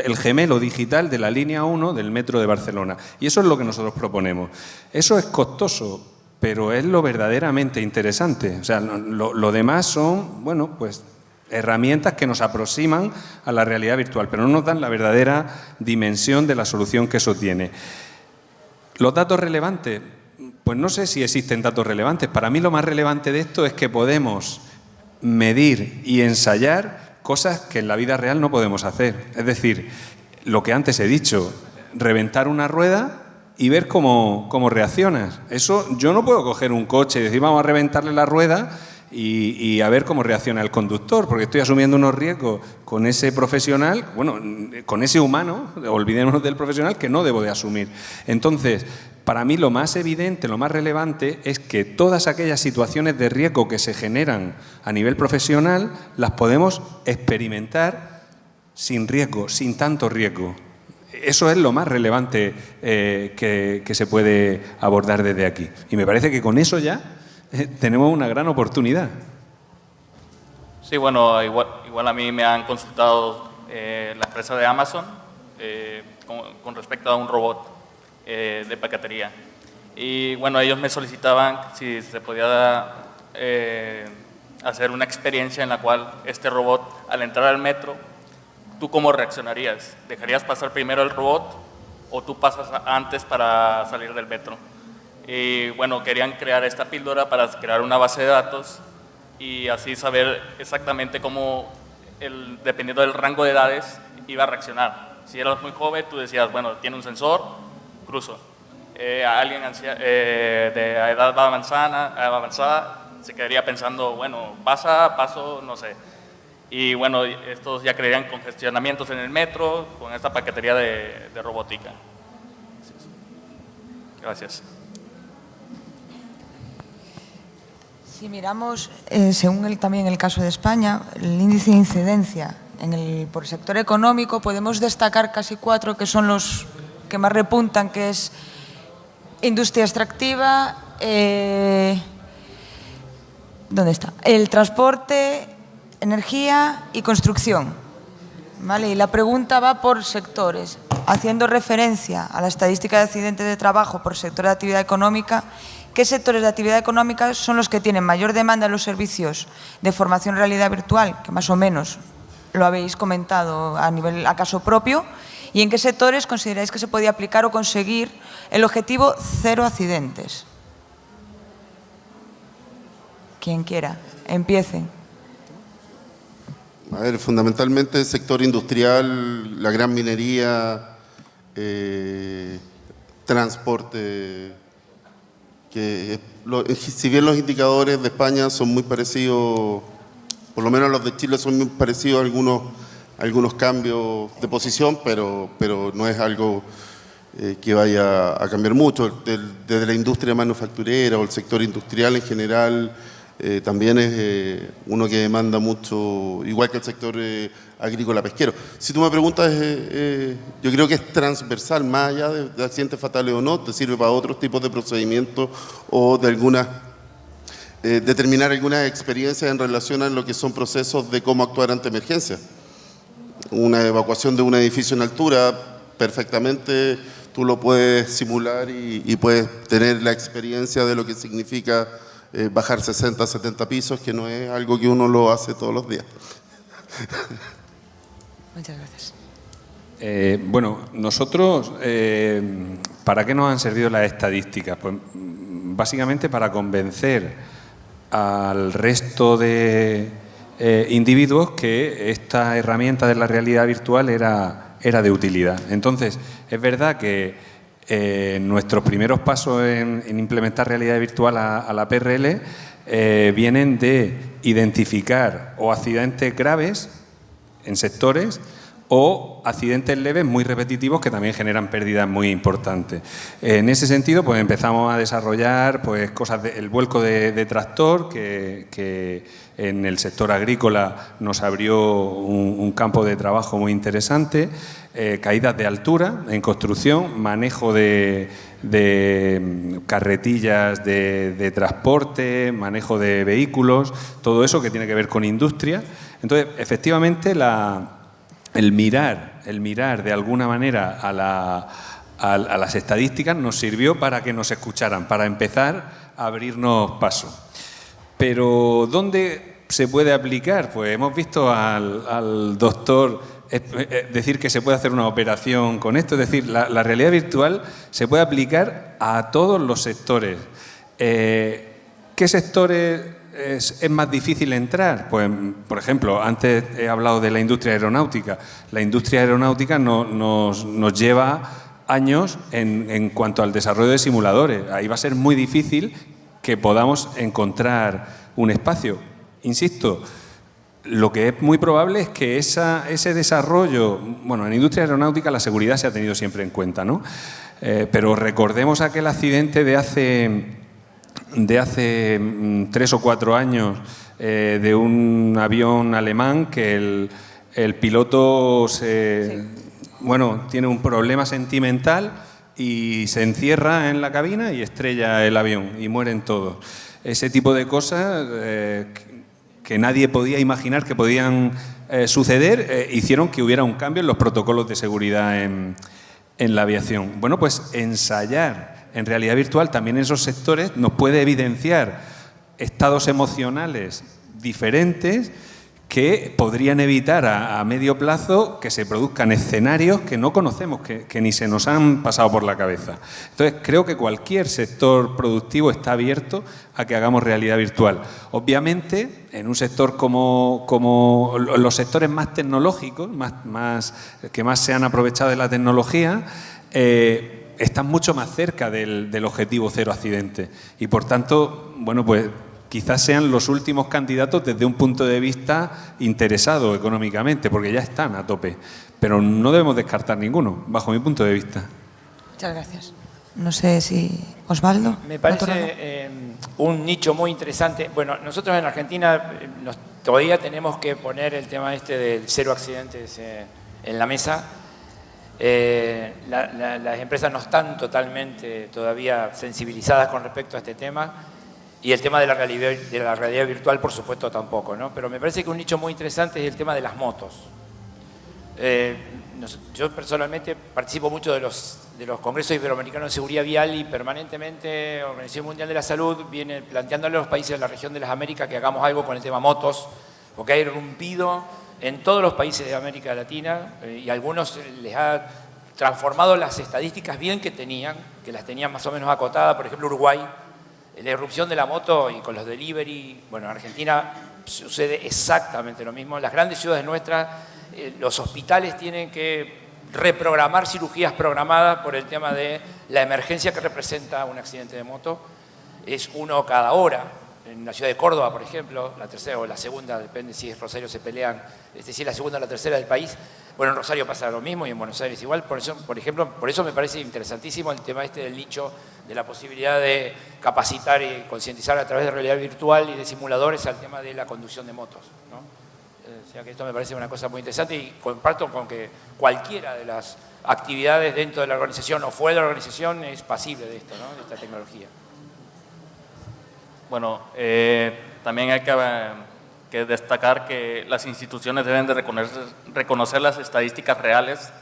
el gemelo digital de la línea 1 del metro de Barcelona. Y eso es lo que nosotros proponemos. Eso es costoso, pero es lo verdaderamente interesante. O sea, lo demás son, bueno, pues herramientas que nos aproximan a la realidad virtual, pero no nos dan la verdadera dimensión de la solución que eso tiene. Los datos relevantes, pues no sé si existen datos relevantes. Para mí lo más relevante de esto es que podemos medir y ensayar cosas que en la vida real no podemos hacer. Es decir, lo que antes he dicho, reventar una rueda y ver cómo reaccionas. Eso, yo no puedo coger un coche y decir vamos a reventarle la rueda y a ver cómo reacciona el conductor, porque estoy asumiendo unos riesgos con ese profesional, bueno, con ese humano, olvidémonos del profesional, que no debo de asumir. Entonces, para mí lo más evidente, lo más relevante es que todas aquellas situaciones de riesgo que se generan a nivel profesional las podemos experimentar sin riesgo, sin tanto riesgo. Eso es lo más relevante que se puede abordar desde aquí. Y me parece que con eso ya tenemos una gran oportunidad. Sí, bueno, igual a mí me han consultado la empresa de Amazon con respecto a un robot de paquetería. Y bueno, ellos me solicitaban si se podía hacer una experiencia en la cual este robot, al entrar al metro, ¿tú cómo reaccionarías? ¿Dejarías pasar primero el robot o tú pasas antes para salir del metro? Y bueno, querían crear esta píldora para crear una base de datos y así saber exactamente cómo, dependiendo del rango de edades, iba a reaccionar. Si eras muy joven, tú decías, bueno, tiene un sensor, cruzo. Alguien de edad avanzada se quedaría pensando, bueno, paso, no sé. Y bueno, estos ya crearían congestionamientos en el metro con esta paquetería de robótica. Gracias. Si miramos, según también el caso de España, el índice de incidencia por el sector económico, podemos destacar casi 4 que son los que más repuntan, que es industria extractiva, ¿dónde está? El transporte, energía y construcción. ¿Vale? Y la pregunta va por sectores, haciendo referencia a la estadística de accidentes de trabajo por sector de actividad económica. ¿Qué sectores de actividad económica son los que tienen mayor demanda en los servicios de formación en realidad virtual? Que más o menos lo habéis comentado a caso propio. ¿Y en qué sectores consideráis que se podía aplicar o conseguir el objetivo 0 accidentes? Quien quiera, empiecen. A ver, fundamentalmente el sector industrial, la gran minería, transporte, que si bien los indicadores de España son muy parecidos, por lo menos los de Chile son muy parecidos a algunos cambios de posición, pero no es algo que vaya a cambiar mucho. Desde la industria manufacturera o el sector industrial en general, también es uno que demanda mucho, igual que el sector agrícola pesquero. Si tú me preguntas, yo creo que es transversal, más allá de accidentes fatales o no, te sirve para otros tipos de procedimientos o de determinar algunas experiencias en relación a lo que son procesos de cómo actuar ante emergencias. Una evacuación de un edificio en altura, perfectamente tú lo puedes simular y puedes tener la experiencia de lo que significa bajar 60, 70 pisos, que no es algo que uno lo hace todos los días. Muchas gracias. Bueno, nosotros, ¿para qué nos han servido las estadísticas? Pues básicamente para convencer al resto de individuos que esta herramienta de la realidad virtual era de utilidad. Entonces, es verdad que nuestros primeros pasos en implementar realidad virtual a la PRL vienen de identificar o accidentes graves en sectores o accidentes leves muy repetitivos que también generan pérdidas muy importantes. En ese sentido, pues empezamos a desarrollar pues cosas el vuelco de tractor que en el sector agrícola nos abrió un campo de trabajo muy interesante, caídas de altura en construcción, manejo de carretillas de transporte, manejo de vehículos, todo eso que tiene que ver con industria. Entonces, efectivamente, el mirar de alguna manera a las estadísticas nos sirvió para que nos escucharan, para empezar a abrirnos paso. Pero ¿dónde se puede aplicar? Pues hemos visto al doctor decir que se puede hacer una operación con esto, es decir, la realidad virtual se puede aplicar a todos los sectores. ¿Qué sectores es más difícil entrar? Pues, por ejemplo, antes he hablado de la industria aeronáutica. La industria aeronáutica nos lleva años en cuanto al desarrollo de simuladores. Ahí va a ser muy difícil que podamos encontrar un espacio. Insisto, lo que es muy probable es que ese desarrollo, bueno, en la industria aeronáutica la seguridad se ha tenido siempre en cuenta, ¿no? Pero recordemos aquel accidente de hace 3 o 4 años de un avión alemán que el piloto tiene un problema sentimental y se encierra en la cabina y estrella el avión y mueren todos. Ese tipo de cosas que nadie podía imaginar que podían suceder hicieron que hubiera un cambio en los protocolos de seguridad en la aviación. Bueno, pues ensayar en realidad virtual también en esos sectores nos puede evidenciar estados emocionales diferentes que podrían evitar a medio plazo que se produzcan escenarios que no conocemos, que ni se nos han pasado por la cabeza. Entonces, creo que cualquier sector productivo está abierto a que hagamos realidad virtual. Obviamente, en un sector como los sectores más tecnológicos, que más se han aprovechado de la tecnología, están mucho más cerca del objetivo cero accidente. Y, por tanto, bueno, pues quizás sean los últimos candidatos desde un punto de vista interesado económicamente, porque ya están a tope. Pero no debemos descartar ninguno, bajo mi punto de vista. Muchas gracias. No sé si Osvaldo. Me parece un nicho muy interesante. Bueno, nosotros en Argentina todavía tenemos que poner el tema del cero accidentes en la mesa. Las empresas no están totalmente todavía sensibilizadas con respecto a este tema. Y el tema de la realidad virtual, por supuesto, tampoco, ¿no? Pero me parece que un nicho muy interesante es el tema de las motos. Yo personalmente participo mucho de los congresos iberoamericanos de seguridad vial y permanentemente la Organización Mundial de la Salud viene planteándole a los países de la región de las Américas que hagamos algo con el tema motos, porque ha irrumpido en todos los países de América Latina y a algunos les ha transformado las estadísticas bien que las tenían más o menos acotadas. Por ejemplo, Uruguay, la irrupción de la moto y con los delivery. Bueno, en Argentina sucede exactamente lo mismo. En las grandes ciudades nuestras, los hospitales tienen que reprogramar cirugías programadas por el tema de la emergencia que representa un accidente de moto. Es uno cada hora. En la ciudad de Córdoba, por ejemplo, la tercera o la segunda, depende si es Rosario, se pelean, es decir, la segunda o la tercera del país. Bueno, en Rosario pasa lo mismo y en Buenos Aires igual. Por eso me parece interesantísimo el tema del nicho, de la posibilidad de capacitar y concientizar a través de realidad virtual y de simuladores al tema de la conducción de motos, ¿no? O sea que esto me parece una cosa muy interesante y comparto con que cualquiera de las actividades dentro de la organización o fuera de la organización es pasible de esto, ¿no? De esta tecnología. Bueno, también hay que destacar que las instituciones deben de reconocer las estadísticas reales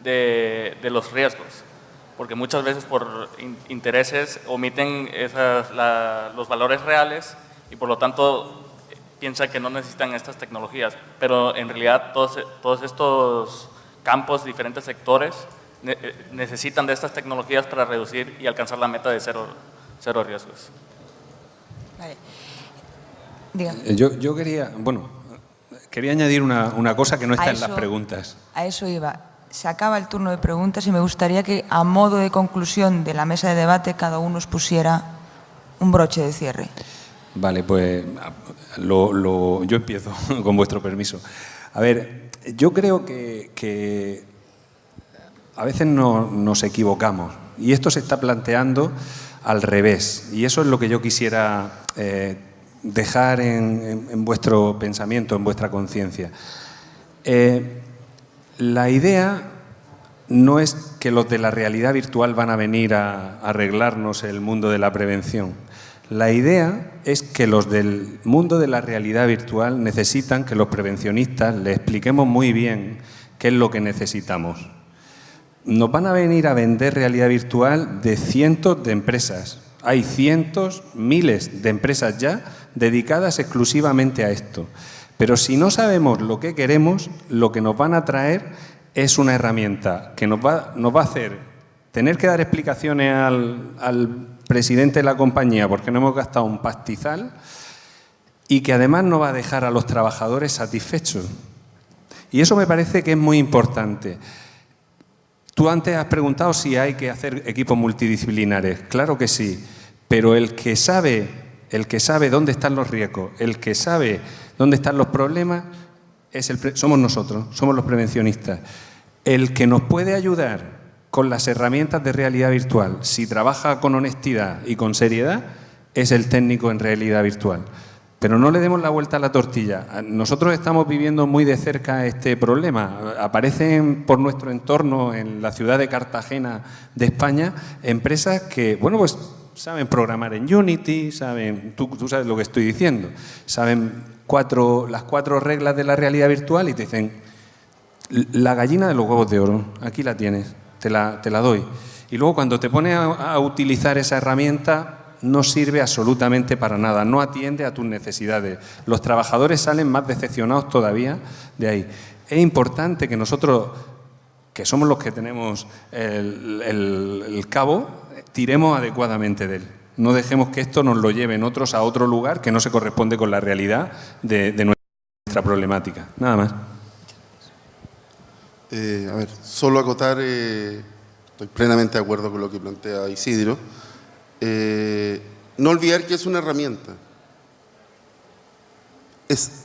de los riesgos, porque muchas veces por intereses omiten los valores reales y por lo tanto piensa que no necesitan estas tecnologías, pero en realidad todos estos campos, diferentes sectores, necesitan de estas tecnologías para reducir y alcanzar la meta de cero riesgos. Vale. Diga. Yo quería añadir una cosa que no está en las preguntas. A eso iba. Se acaba el turno de preguntas y me gustaría que, a modo de conclusión de la mesa de debate, cada uno os pusiera un broche de cierre. Vale, pues yo empiezo, con vuestro permiso. A ver, yo creo que a veces nos equivocamos y esto se está planteando al revés, y eso es lo que yo quisiera dejar en vuestro pensamiento, en vuestra conciencia. La idea no es que los de la realidad virtual van a venir a arreglarnos el mundo de la prevención. La idea es que los del mundo de la realidad virtual necesitan que los prevencionistas les expliquemos muy bien qué es lo que necesitamos. Nos van a venir a vender realidad virtual de cientos de empresas. Hay cientos, miles de empresas ya dedicadas exclusivamente a esto. Pero si no sabemos lo que queremos, lo que nos van a traer es una herramienta que nos va a hacer tener que dar explicaciones al presidente de la compañía porque no hemos gastado un pastizal y que además no va a dejar a los trabajadores satisfechos. Y eso me parece que es muy importante. Tú antes has preguntado si hay que hacer equipos multidisciplinares. Claro que sí, pero el que sabe dónde están los riesgos, el que sabe dónde están los problemas, somos nosotros, somos los prevencionistas. El que nos puede ayudar con las herramientas de realidad virtual, si trabaja con honestidad y con seriedad, es el técnico en realidad virtual. Pero no le demos la vuelta a la tortilla. Nosotros estamos viviendo muy de cerca este problema. Aparecen por nuestro entorno, en la ciudad de Cartagena de España, empresas que, bueno, pues saben programar en Unity, tú sabes lo que estoy diciendo, saben las 4 reglas de la realidad virtual y te dicen, la gallina de los huevos de oro, aquí la tienes, te la doy. Y luego cuando te pones a utilizar esa herramienta, no sirve absolutamente para nada, no atiende a tus necesidades. Los trabajadores salen más decepcionados todavía de ahí. Es importante que nosotros, que somos los que tenemos el cabo, tiremos adecuadamente de él. No dejemos que esto nos lo lleven otros a otro lugar que no se corresponde con la realidad de nuestra problemática. Nada más. Solo acotar, estoy plenamente de acuerdo con lo que plantea Isidro. No olvidar que es una herramienta.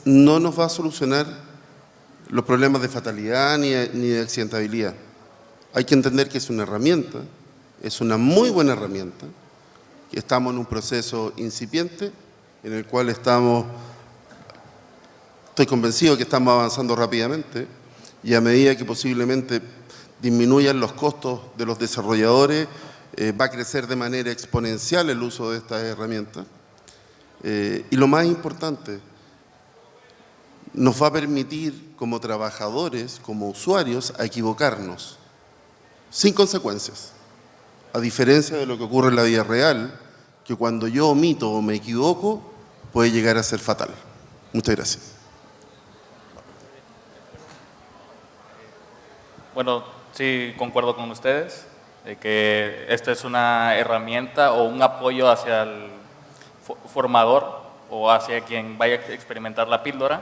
No nos va a solucionar los problemas de fatalidad ni de accidentabilidad. Hay que entender que es una herramienta, es una muy buena herramienta, que estamos en un proceso incipiente en el cual estoy convencido que estamos avanzando rápidamente y a medida que posiblemente disminuyan los costos de los desarrolladores, va a crecer de manera exponencial el uso de estas herramientas. Y lo más importante, nos va a permitir como trabajadores, como usuarios, a equivocarnos sin consecuencias. A diferencia de lo que ocurre en la vida real, que cuando yo omito o me equivoco, puede llegar a ser fatal. Muchas gracias. Bueno, sí, concuerdo con ustedes, de que esto es una herramienta o un apoyo hacia el formador o hacia quien vaya a experimentar la píldora,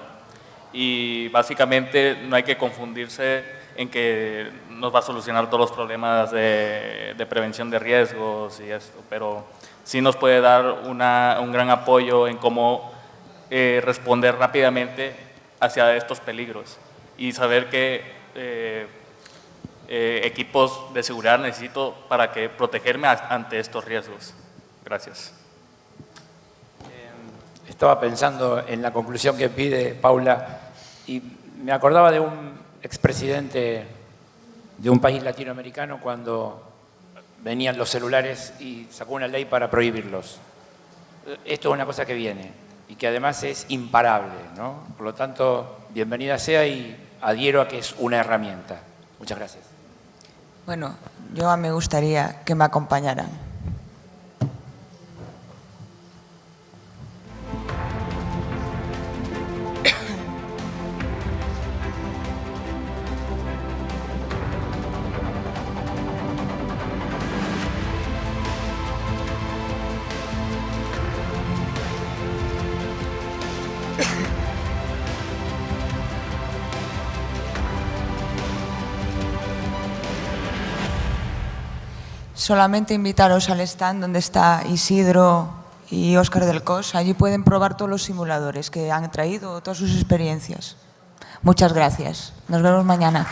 y básicamente no hay que confundirse en que nos va a solucionar todos los problemas de prevención de riesgos y esto, pero sí nos puede dar un gran apoyo en cómo responder rápidamente hacia estos peligros y saber qué equipos de seguridad necesito para protegerme ante estos riesgos. Gracias. Estaba pensando en la conclusión que pide Paula y me acordaba de un expresidente de un país latinoamericano cuando venían los celulares y sacó una ley para prohibirlos. Esto es una cosa que viene y que además es imparable, ¿no? Por lo tanto, bienvenida sea y adhiero a que es una herramienta. Muchas gracias. Bueno, yo me gustaría que me acompañaran. solamente invitaros al stand donde está Isidro y Óscar del Cos. Allí pueden probar todos los simuladores que han traído, todas sus experiencias. Muchas gracias. Nos vemos mañana.